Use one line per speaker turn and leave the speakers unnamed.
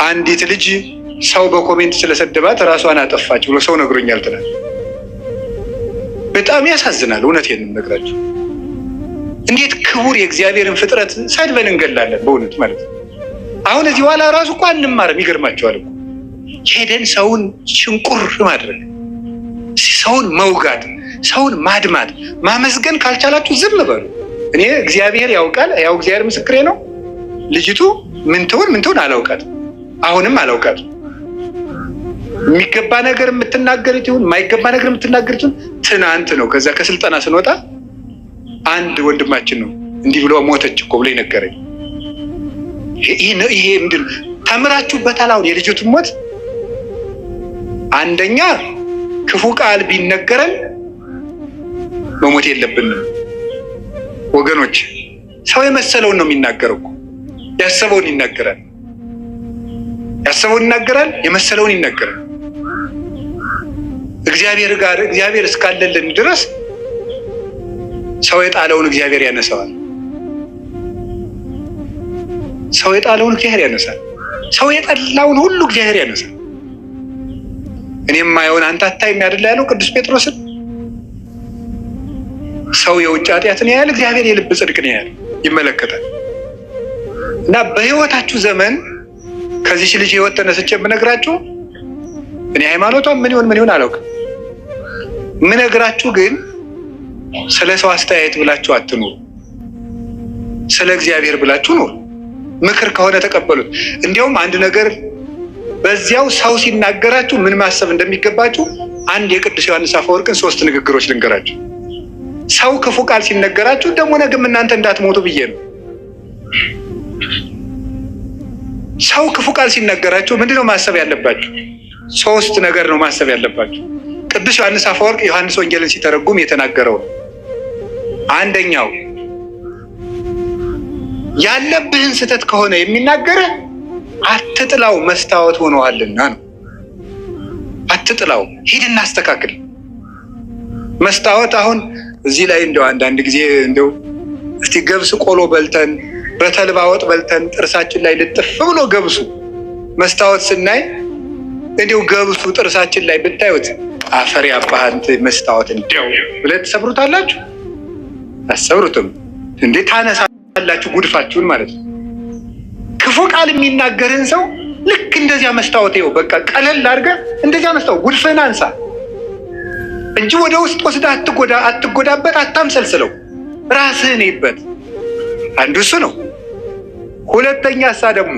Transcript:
አንዲት ልጅ ሰው በኮሜንት ስለሰደባት ራሷን አጠፋች ብሎ ሰው ነግሮኛል ትናንት። በጣም ያሳዝናል። እውነቴን ነው የምነግራችሁ። እንዴት ክቡር የእግዚአብሔርን ፍጥረት ሰድበን እንገላለን በእውነት ማለት ነው። አሁን እዚህ በኋላ ራሱ እኮ አንማርም። ይገርማቸዋል እኮ ሄደን ሰውን ሽንቁር ማድረግ፣ ሰውን መውጋት፣ ሰውን ማድማት፣ ማመስገን ካልቻላችሁ ዝም በሉ። እኔ እግዚአብሔር ያውቃል፣ ያው እግዚአብሔር ምስክሬ ነው። ልጅቱ ምን ትሆን አላውቃትም፣ አሁንም አላውቃትም። የሚገባ ነገር የምትናገሩት ይሁን የማይገባ ነገር የምትናገሩት ይሁን ትናንት ነው ከዛ ከስልጠና ስንወጣ አንድ ወንድማችን ነው እንዲህ ብሎ ሞተች እኮ ብሎ ይነገረኝ። ይሄ ምንድን ተምራችሁበታል? አሁን የልጅቱን ሞት አንደኛ ክፉ ቃል ቢነገረን መሞት የለብንም ወገኖች። ሰው የመሰለውን ነው የሚናገረው እኮ ያሰበውን ይናገራል፣ የመሰለውን ይናገራል። እግዚአብሔር እስካለልን ድረስ ሰው የጣለውን እግዚአብሔር ያነሳዋል። ሰው የጣለውን እግዚአብሔር ያነሳል። ሰው የጠላውን ሁሉ እግዚአብሔር ያነሳል። እኔም ማየውን አንተ አታይም አይደል ያለው ቅዱስ ጴጥሮስን። ሰው የውጭ ኃጢአትን ያያል፣ እግዚአብሔር የልብ ጽድቅን ያያል፣ ይመለከታል። እና በህይወታችሁ ዘመን ከዚህ ልጅ ህይወት ተነስቼ ብነግራችሁ እኔ ሃይማኖቷን ምን ይሆን አላውቅም። ምነግራችሁ ግን ስለ ሰው አስተያየት ብላችሁ አትኑሩ፣ ስለ እግዚአብሔር ብላችሁ ኑሩ። ምክር ከሆነ ተቀበሉት። እንዲያውም አንድ ነገር በዚያው ሰው ሲናገራችሁ ምን ማሰብ እንደሚገባችሁ አንድ የቅዱስ ዮሐንስ አፈወርቅን 3 ንግግሮች ልንገራችሁ። ሰው ክፉ ቃል ሲነገራችሁ ደግሞ ነገም እናንተ እንዳትሞቱ ብዬ ነው። ሰው ክፉ ቃል ሲነገራችሁ ምንድነው ማሰብ ያለባችሁ? 3 ነገር ነው ማሰብ ያለባችሁ። ቅዱስ ዮሐንስ አፈወርቅ ዮሐንስ ወንጌልን ሲተረጉም የተናገረው ነው። አንደኛው ያለብህን ስህተት ከሆነ የሚናገርህ አትጥላው፣ መስታወት ሆነዋልና ነው። አትጥላው፣ ሂድና አስተካክል። መስታወት አሁን እዚህ ላይ እንደው አንዳንድ ጊዜ እንደው እስቲ ገብስ ቆሎ በልተን በተልባ ወጥ በልተን ጥርሳችን ላይ ልጥፍ ብሎ ገብሱ መስታወት ስናይ እንደው ገብሱ ጥርሳችን ላይ ብታዩት አፈር ያባህንት መስታወት እንደው ብለህ ትሰብሩታላችሁ? አሰብሩትም እንዴ? ታነሳላችሁ ጉድፋችሁን ማለት ነው። ክፉ ቃል የሚናገርን ሰው ልክ እንደዚያ መስታወት ይኸው በቃ ቀለል አድርገህ እንደዚያ መስታወት ጉድፍህን አንሳ እንጂ ወደ ውስጥ ወስደህ አትጎዳበት፣ አታምሰልስለው፣ ራስህን ይበት። አንዱ እሱ ነው። ሁለተኛ ደግሞ